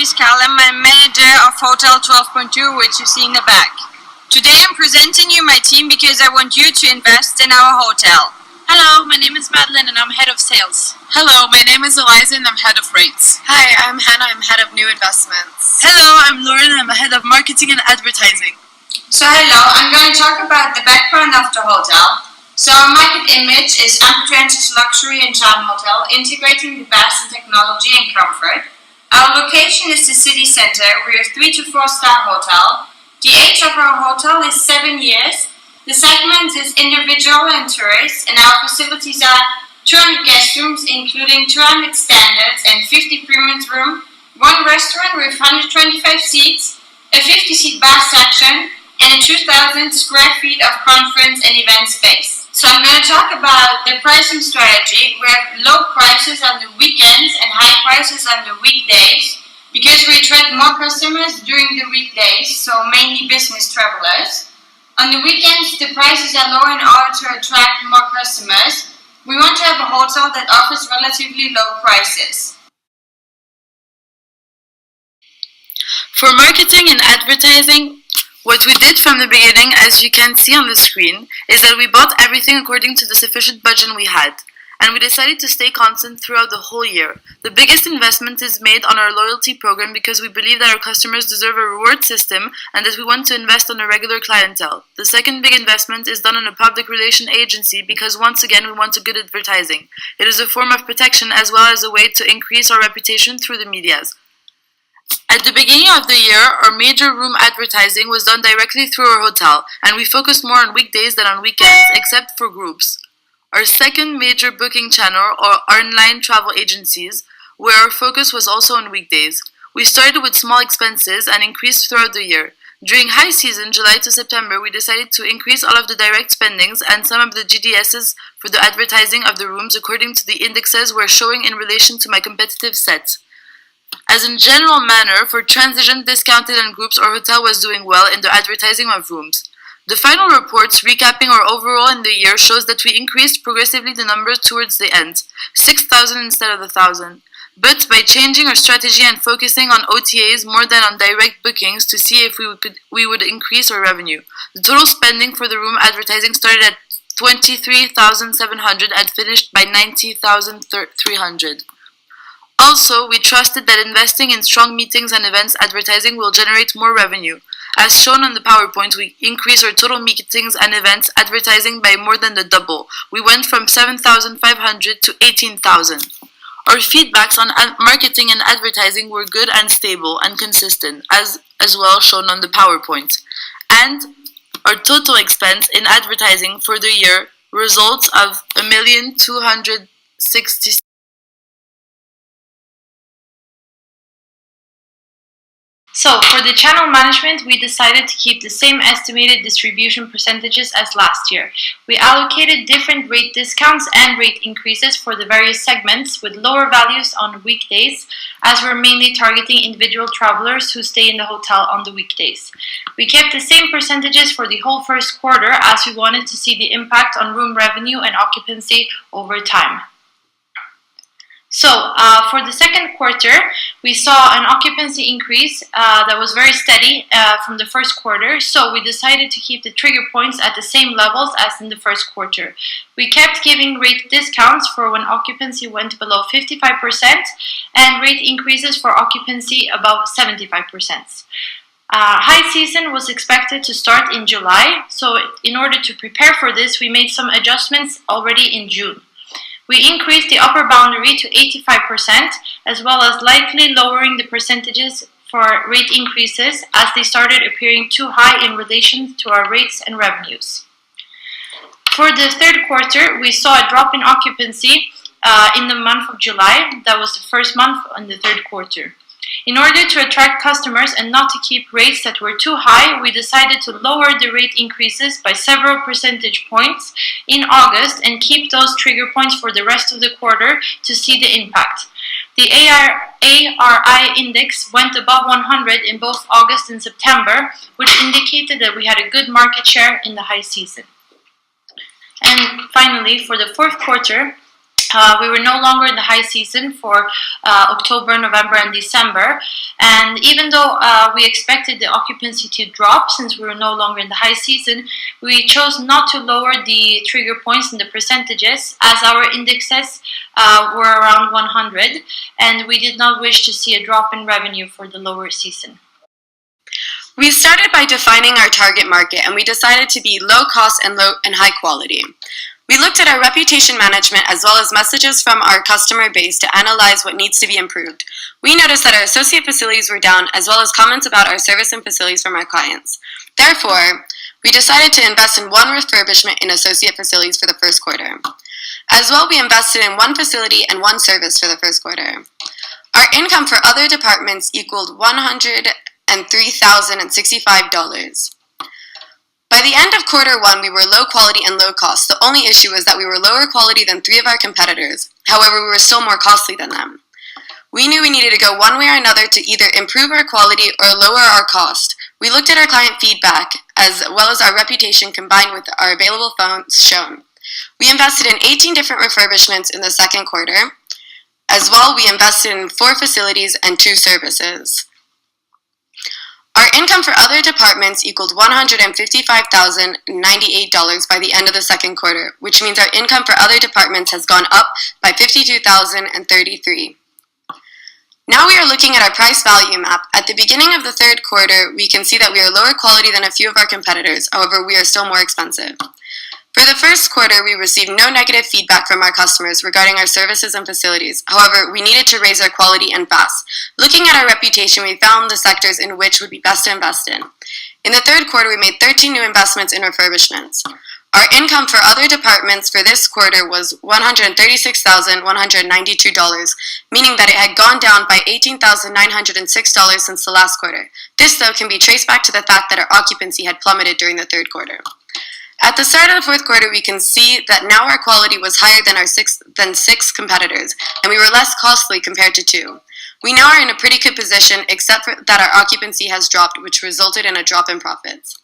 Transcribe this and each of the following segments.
name is Callum. I'm manager of Hotel 12.2, which you see in the back. Today I'm presenting you my team because I want you to invest in our hotel. Hello, my name is Madeline and I'm head of sales. Hello, my name is Eliza and I'm head of rates. Hi, I'm Hannah, I'm head of new investments. Hello, I'm Lauren and I'm head of marketing and advertising. So hello, I'm going to talk about the background of the hotel. So our market image is unpretentious luxury and charm hotel, integrating the best in technology and comfort. Our location is the city center. We're a 3 to 4 star hotel. The age of our hotel is 7 years. The segment is individual and tourist, and our facilities are 200 guest rooms, including 200 standards and 50 premium room, 1 restaurant with 125 seats, a 50-seat bar section, and a 2,000 square feet of conference and event space. So I'm going to talk about the pricing strategy. We have low prices on the weekends and high prices on the weekdays because we attract more customers during the weekdays, so mainly business travelers. On the weekends, the prices are low in order to attract more customers. We want to have a hotel that offers relatively low prices. For marketing and advertising, what we did from the beginning, as you can see on the screen, is that we bought everything according to the sufficient budget we had, and we decided to stay constant throughout the whole year. The biggest investment is made on our loyalty program because we believe that our customers deserve a reward system and that we want to invest on a regular clientele. The second big investment is done on a public relation agency because once again we want a good advertising. It is a form of protection as well as a way to increase our reputation through the medias. At the beginning of the year, our major room advertising was done directly through our hotel, and we focused more on weekdays than on weekends, except for groups. Our second major booking channel are online travel agencies, where our focus was also on weekdays. We started with small expenses and increased throughout the year. During high season, July to September, we decided to increase all of the direct spendings and some of the GDSs for the advertising of the rooms according to the indexes we're showing in relation to my competitive set. As in general manner, for transition, discounted and groups, our hotel was doing well in the advertising of rooms. The final reports recapping our overall in the year shows that we increased progressively the numbers towards the end, 6,000 instead of 1,000. But by changing our strategy and focusing on OTAs more than on direct bookings to see if we would increase our revenue. The total spending for the room advertising started at 23,700 and finished by 90,300. Also, we trusted that investing in strong meetings and events advertising will generate more revenue. As shown on the PowerPoint, we increased our total meetings and events advertising by more than the double. We went from 7,500 to 18,000. Our feedbacks on marketing and advertising were good and stable and consistent, as well shown on the PowerPoint. And our total expense in advertising for the year results of 1,266,000. So, for the channel management, we decided to keep the same estimated distribution percentages as last year. We allocated different rate discounts and rate increases for the various segments with lower values on weekdays, as we're mainly targeting individual travelers who stay in the hotel on the weekdays. We kept the same percentages for the whole first quarter as we wanted to see the impact on room revenue and occupancy over time. So, for the second quarter, we saw an occupancy increase that was very steady from the first quarter, so we decided to keep the trigger points at the same levels as in the first quarter. We kept giving rate discounts for when occupancy went below 55% and rate increases for occupancy above 75%. High season was expected to start in July, so in order to prepare for this, we made some adjustments already in June. We increased the upper boundary to 85%, as well as likely lowering the percentages for rate increases as they started appearing too high in relation to our rates and revenues. For the third quarter, we saw a drop in occupancy in the month of July. That was the first month in the third quarter. In order to attract customers and not to keep rates that were too high, we decided to lower the rate increases by several percentage points in August and keep those trigger points for the rest of the quarter to see the impact. The ARI index went above 100 in both August and September, which indicated that we had a good market share in the high season. And finally, for the fourth quarter, We were no longer in the high season for October, November, and December. And even though we expected the occupancy to drop since we were no longer in the high season, we chose not to lower the trigger points and the percentages as our indexes were around 100, and we did not wish to see a drop in revenue for the lower season. We started by defining our target market, and we decided to be low cost and high quality. We looked at our reputation management as well as messages from our customer base to analyze what needs to be improved. We noticed that our associate facilities were down, as well as comments about our service and facilities from our clients. Therefore, we decided to invest in one refurbishment in associate facilities for the first quarter. As well, we invested in one facility and one service for the first quarter. Our income for other departments equaled $103,065. By the end of quarter one, we were low quality and low cost. The only issue was that we were lower quality than 3 of our competitors. However, we were still more costly than them. We knew we needed to go one way or another to either improve our quality or lower our cost. We looked at our client feedback as well as our reputation combined with our available funds shown. We invested in 18 different refurbishments in the second quarter. As well, we invested in 4 facilities and 2 services. Our income for other departments equaled $155,098 by the end of the second quarter, which means our income for other departments has gone up by $52,033. Now we are looking at our price value map. At the beginning of the third quarter, we can see that we are lower quality than a few of our competitors. However, we are still more expensive. For the first quarter, we received no negative feedback from our customers regarding our services and facilities. However, we needed to raise our quality and fast. Looking at our reputation, we found the sectors in which would be best to invest in. In the third quarter, we made 13 new investments in refurbishments. Our income for other departments for this quarter was $136,192, meaning that it had gone down by $18,906 since the last quarter. This, though, can be traced back to the fact that our occupancy had plummeted during the third quarter. At the start of the fourth quarter, we can see that now our quality was higher than 6 competitors, and we were less costly compared to 2. We now are in a pretty good position, except for that our occupancy has dropped, which resulted in a drop in profits.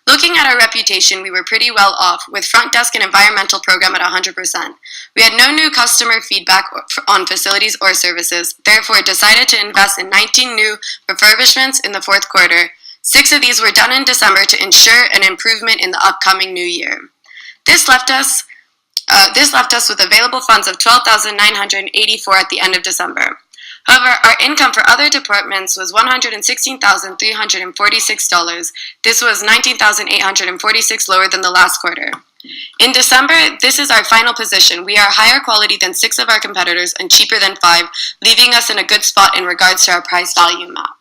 Looking at our reputation, we were pretty well off, with front desk and environmental program at 100%. We had no new customer feedback on facilities or services, therefore decided to invest in 19 new refurbishments in the fourth quarter. 6 of these were done in December to ensure an improvement in the upcoming new year. This left us with available funds of $12,984 at the end of December. However, our income for other departments was $116,346. This was $19,846 lower than the last quarter. In December, this is our final position. We are higher quality than 6 of our competitors and cheaper than 5, leaving us in a good spot in regards to our price value map.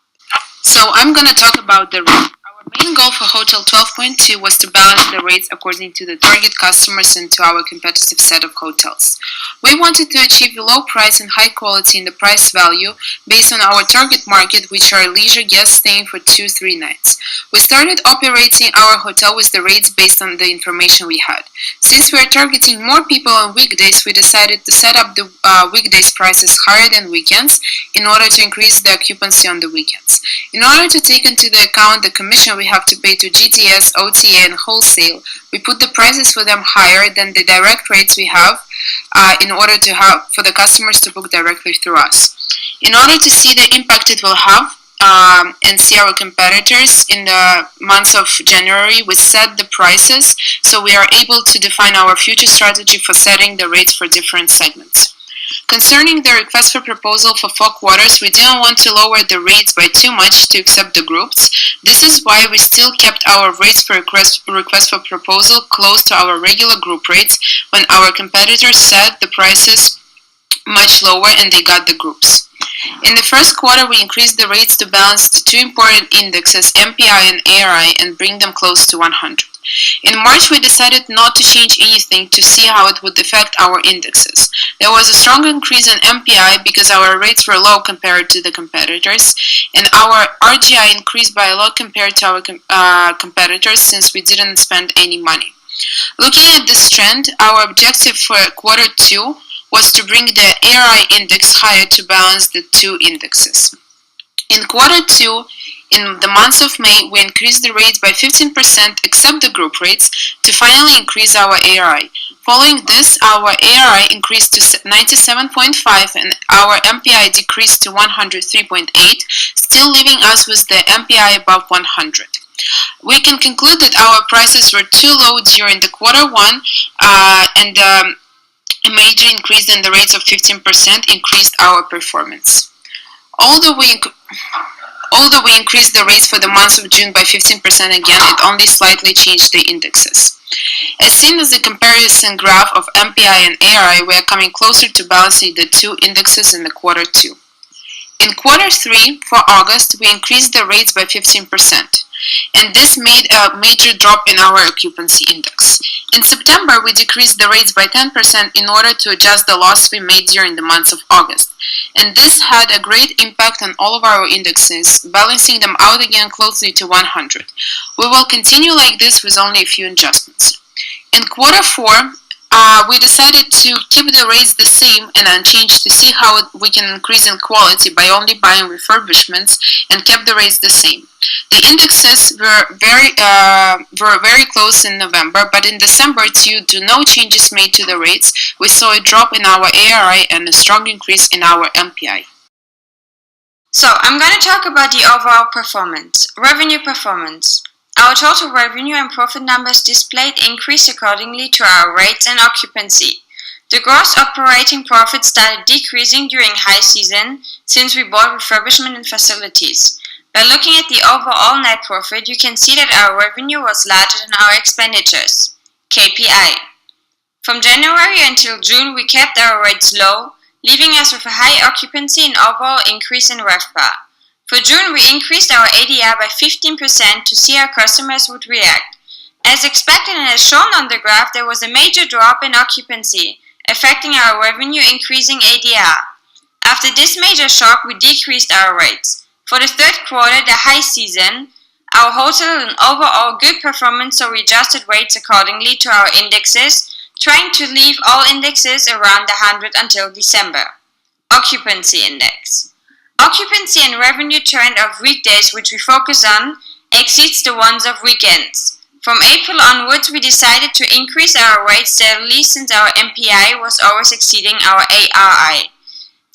So I'm going to talk about the rate. Our main goal for Hotel 12.2 was to balance the rates according to the target customers and to our competitive set of hotels. We wanted to achieve a low price and high quality in the price value based on our target market, which are leisure guests staying for 2-3 nights. We started operating our hotel with the rates based on the information we had. Since we are targeting more people on weekdays, we decided to set up the weekdays prices higher than weekends in order to increase the occupancy on the weekends. In order to take into account the commission we have to pay to GTS, OTA, and wholesale, we put the prices for them higher than the direct rates we have in order to have for the customers to book directly through us. In order to see the impact it will have and see our competitors in the month of January, we set the prices so we are able to define our future strategy for setting the rates for different segments. Concerning the request for proposal for 4 quarters, we didn't want to lower the rates by too much to accept the groups. This is why we still kept our rates for request for proposal close to our regular group rates when our competitors set the prices much lower and they got the groups. In the first quarter, we increased the rates to balance the 2 important indexes, MPI and ARI, and bring them close to 100. In March, we decided not to change anything to see how it would affect our indexes. There was a strong increase in MPI because our rates were low compared to the competitors, and our RGI increased by a lot compared to our competitors since we didn't spend any money. Looking at this trend, our objective for quarter 2 was to bring the ARI index higher to balance the 2 indexes. In quarter 2, in the month of May, we increased the rates by 15% except the group rates to finally increase our ARI. Following this, our ARI increased to 97.5 and our MPI decreased to 103.8, still leaving us with the MPI above 100. We can conclude that our prices were too low during the Q1 and a major increase in the rates of 15% increased our performance. Although we increased the rates for the month of June by 15% again, it only slightly changed the indexes. As seen as the comparison graph of MPI and ARI, we are coming closer to balancing the two indexes in the Q2. In Q3, for August, we increased the rates by 15%, and this made a major drop in our occupancy index. In September, we decreased the rates by 10% in order to adjust the loss we made during the month of August, and this had a great impact on all of our indexes, balancing them out again closely to 100. We will continue like this with only a few adjustments. In Q4, we decided to keep the rates the same and unchanged to see how we can increase in quality by only buying refurbishments and kept the rates the same. The indexes were very close in November, but in December, due to no changes made to the rates, we saw a drop in our ARI and a strong increase in our MPI. So, I'm going to talk about the overall performance. Revenue performance. Our total revenue and profit numbers displayed increased accordingly to our rates and occupancy. The gross operating profit started decreasing during high season since we bought refurbishment and facilities. By looking at the overall net profit, you can see that our revenue was larger than our expenditures. KPI. From January until June, we kept our rates low, leaving us with a high occupancy and overall increase in RevPAR. For June, we increased our ADR by 15% to see how customers would react. As expected and as shown on the graph, there was a major drop in occupancy, affecting our revenue, increasing ADR. After this major shock, we decreased our rates. For the Q3, the high season, our hotel had an overall good performance, so we adjusted rates accordingly to our indexes, trying to leave all indexes around 100 until December. Occupancy index. Occupancy and revenue trend of weekdays, which we focus on, exceeds the ones of weekends. From April onwards, we decided to increase our rates steadily since our MPI was always exceeding our ARI.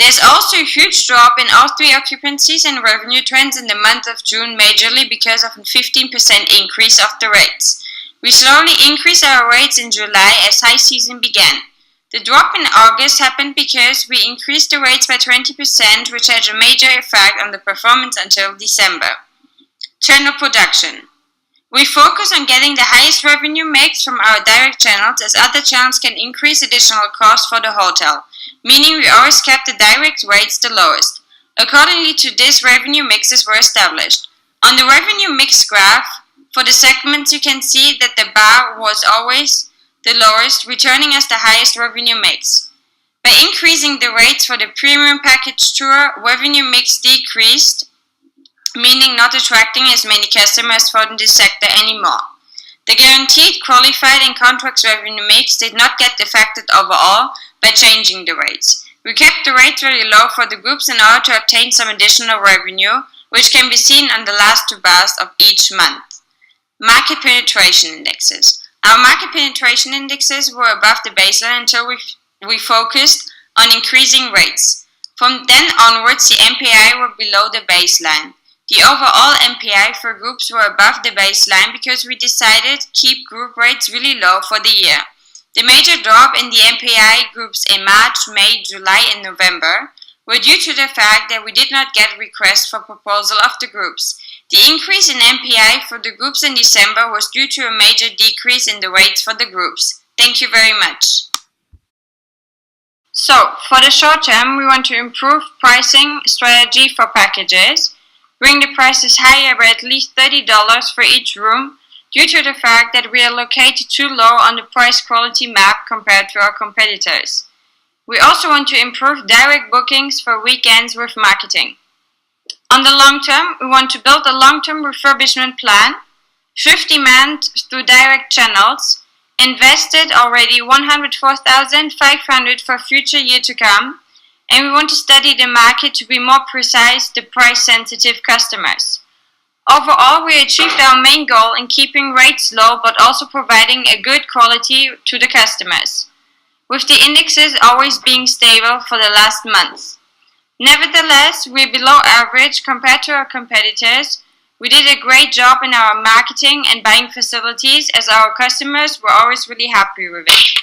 There's also a huge drop in all three occupancies and revenue trends in the month of June, majorly because of a 15% increase of the rates. We slowly increased our rates in July as high season began. The drop in August happened because we increased the rates by 20%, which had a major effect on the performance until December. Channel production. We focus on getting the highest revenue mix from our direct channels, as other channels can increase additional costs for the hotel, meaning we always kept the direct rates the lowest. Accordingly to this, revenue mixes were established. On the revenue mix graph, for the segments you can see that the bar was always the lowest, returning us the highest revenue mix. By increasing the rates for the premium package tour, revenue mix decreased, meaning not attracting as many customers from this sector anymore. The guaranteed, qualified and contracts revenue mix did not get affected overall by changing the rates. We kept the rates very low for the groups in order to obtain some additional revenue, which can be seen on the last two bars of each month. Market penetration indexes. Our market penetration indexes were above the baseline until we focused on increasing rates. From then onwards, the MPI were below the baseline. The overall MPI for groups were above the baseline because we decided to keep group rates really low for the year. The major drop in the MPI groups in March, May, July and November were due to the fact that we did not get requests for proposal of the groups. The increase in MPI for the groups in December was due to a major decrease in the rates for the groups. Thank you very much. So, for the short term, we want to improve pricing strategy for packages, bring the prices higher by at least $30 for each room due to the fact that we are located too low on the price quality map compared to our competitors. We also want to improve direct bookings for weekends with marketing. On the long term, we want to build a long-term refurbishment plan, shift demand through direct channels, invested already $104,500 for future year to come, and we want to study the market to be more precise the price-sensitive customers. Overall, we achieved our main goal in keeping rates low but also providing a good quality to the customers, with the indexes always being stable for the last month. Nevertheless, we're below average compared to our competitors. We did a great job in our marketing and buying facilities as our customers were always really happy with it.